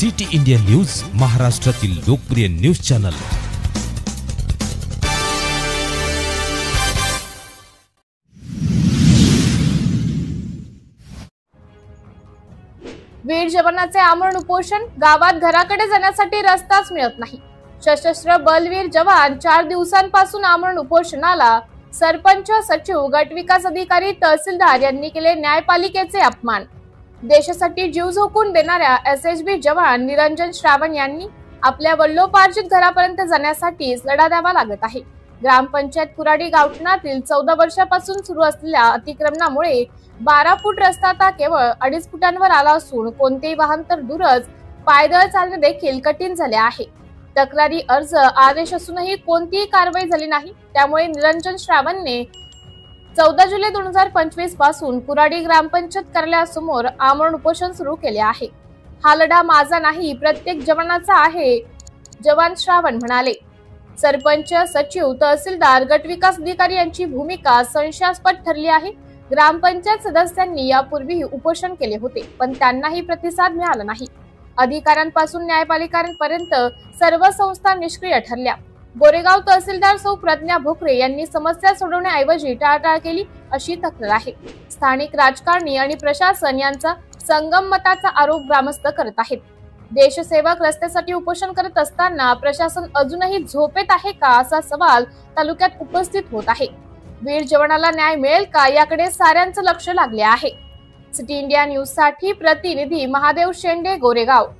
City India news, महाराष्ट्रातील लोकप्रिय news channel. वीर जवानाचे आमरण उपोषण, गावात घराकडे जाण्यासाठी रस्ताच मिळत नाही। सशस्त्र बलवीर जवान 4 दिवसांपासून आमरण उपोषणाला सरपंच, सचिव, गट विकास अधिकारी, तहसीलदार यांनी केले न्यायपालिकेचे अपमान। देशासाठी जीव झोकून देणाऱ्या एसएसबी जवान निरंजन श्रावण यांनी आपल्या वडिलोपार्जित घरापर्यंत जाण्यासाठी लढा द्यावा लागत आहे। ग्रामपंचायत कुराडी गावठणातील 14 वर्षापासून सुरू असलेल्या अतिक्रमणामुळे 12 फूट रस्ता आता केवळ 2.5 फुटांवर आला असून कोणतेही वाहन तर दूरच पायदळ चालणे देखील कठीण झाले आहे। तक्रारी, अर्ज, आदेश असूनही कोणतीही कारवाई झाली नाही। त्यामुळे निरंजन श्रावणने 14 जुलै 2025 पासून कुराडी ग्रामपंचायत कार्यालयासमोर आमरण उपोषण सुरू केले आहे। हा लढा माझा नाही, प्रत्येक जवानाचा आहे, जवान श्रावण म्हणाले। सरपंच, सचिव, तहसीलदार, गट विकास अधिकारी यांची भूमिका संशयास्पद ठरली आहे। ग्रामपंचायत सदस्यांनी यापूर्वी उपोषण केले होते, पण त्यांनाही प्रतिसाद मिळाला नाही। अधिकाऱ्यांपासून न्यायपालिकांपर्यंत सर्व संस्था निष्क्रिय ठरल्या। गोरेगाव तहसीलदार सौ प्रज्ञा भोकरे यांनी समस्या सोडवण्याऐवजी टाळाटाळ केली अशी तक्रार आहे। स्थानिक राजकारणी आणि प्रशासन यांचा संगम मताचा आरोप ग्रामस्थ करत आहेत। देशसेवक रस्त्यासाठी उपोषण करत असताना प्रशासन अजूनही झोपेत आहे का असा सवाल तालुक्यात उपस्थित होत आहे। वीर जवानाला न्याय मिळेल का याकडे साऱ्यांचं लक्ष लागले आहे। सिटी इंडिया न्यूज साठी प्रतिनिधी महादेव शेंडे, गोरेगाव।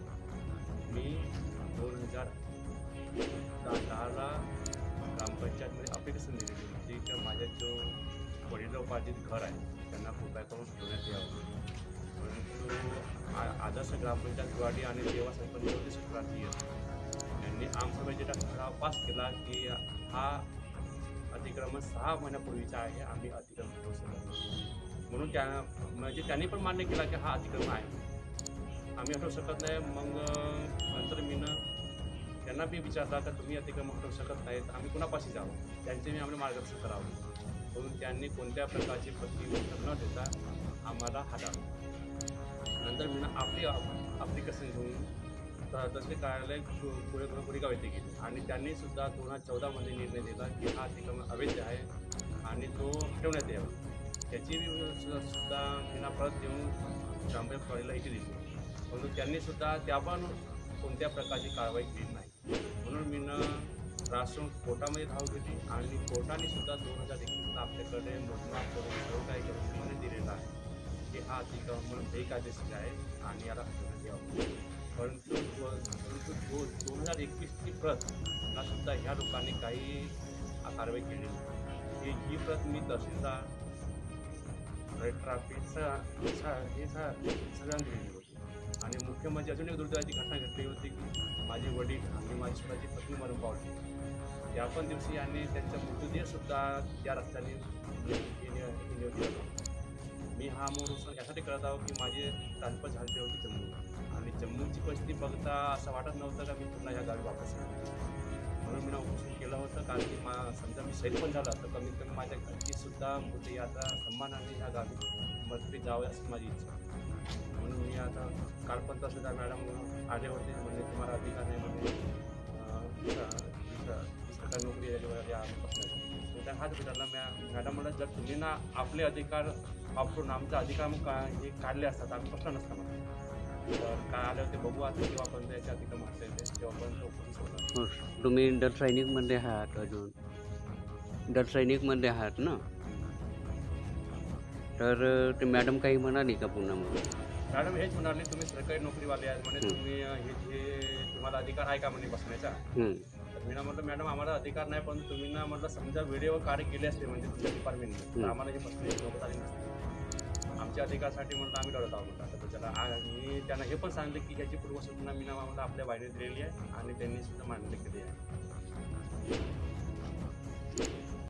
अप्लिकेशन दिली होती की माझ्या जो वडिलोपार्जित घर आहे त्यांना कृपया करून ठेवण्यात यावं, परंतु आदर्श ग्रामपंचायत कुराडी आणि देवा सरपंच शुक्राती यांनी आमसभेचा ठराव पास केला की हा अतिक्रमण 6 महिन्यापूर्वीचा आहे, आम्ही अतिक्रमण ठेवू शकत नाही म्हणून म्हणजे त्यांनी पण मान्य केला की हा अतिक्रमण आहे, आम्ही हटवू शकत नाही। मग नंतर त्यांना मी विचारला तर तुम्ही अतिक्रमण हटवू शकत नाही तर आम्ही कुणापाशी जावं, त्यांचे मी आम्हाला मार्गदर्शन करावं, म्हणून त्यांनी कोणत्या प्रकारची प्रतिनिधी न देता आम्हाला हटावं। नंतर मी आपली अप्लिकेशन घेऊन तहसील कार्यालय गोरेगाव येथे गेले आणि त्यांनी सुद्धा 2014 मध्ये निर्णय दिला की हा अतिक्रमण अवैध आहे आणि तो हटवण्यात यावा। त्याची सुद्धा मी परत देऊन ग्रामपंचायत कुराडीला इथे दिली, परंतु त्यांनी सुद्धा त्या पण कोणत्या प्रकारची कारवाई केली नाही, म्हणून मी राष्ट्रीय कोर्टामध्ये धाव घेतली आणि कोर्टाने सुद्धा 2021 आपल्याकडे मोजमाप करून सर्व काही करून दिलेला आहे की हा अतिक्रमण बेकायदेशीर आहे आणि याला हटवण्यात यावं। परंतु 2021 ची प्रत ना सुद्धा ह्या लोकांनी काही कारवाई केली नाही। ही प्रत मी तहसीलदार, ट्रॅफिकचा हे सगळ्यांना दिलेली होती। आणि मुख्य म्हणजे अजून एक दुर्दैवाची घटना घडली होती की माझे वडील आणि माझी स्वतःची पत्नी मरण पावली। या पण दिवशी यांनी त्यांचा मृतदेह सुद्धा त्या रस्त्याने मी हा मोर यासाठी करत आहोत की माझे ट्रान्सफर झाले होते जम्मू आणि जम्मूची परिस्थिती बघता असं वाटत नव्हतं का मी पुन्हा ह्या गावी वापस येईल, म्हणून मी उपोषण केलं होतं। कारण की समजा मी शहीद पण झाला तर कमीत कमी माझ्या घरची सुद्धा मुली आता सन्मानाने ह्या गावी मदती जावं अशी माझी इच्छा, म्हणून मी आता काल पण तहसीलदार मॅडम आले होते, म्हणजे तुम्हाला अधिकार नाही म्हणजे सरकारी नोकरी या तर हाच विचारला मॅडम मला जर तुम्ही ना आपले अधिकार वापरून आमचा अधिकार मग हे काढले असतात आम्ही प्रश्न नसता म्हणा, तर काय आले होते बघू आता जेव्हा पण त्याचे अतिक्रमण असते तेव्हा पण तो तुम्ही दल सैनिकमध्ये आहात, अजून दल सैनिकमध्ये आहात ना, तर ते मॅडम काही म्हणाली का पुन्हा? मग मॅडम हेच म्हणाले तुम्ही सरकारी नोकरीवाले आहेत म्हणे, तुम्ही हे तुम्हाला अधिकार आहे का म्हणे बसण्याचा। तर मी ना म्हटलं मॅडम आम्हाला अधिकार नाही, पण तुम्ही ना म्हटलं समजा व्हिडिओ कार्य केले असते म्हणजे तुमच्या डिपार्टमेंटने आम्हाला हे बसण्याची नोबत आली नसते, आमच्या अधिकारासाठी म्हटलं आम्ही लढत आहोत म्हटलं। तर त्याला आणि त्यांना हे पण सांगितलं की ह्याची पूर्वसूचना मी ना म्हटलं आपल्या बाहेर दिलेली आहे आणि त्यांनी सुद्धा मान्य केली आहे।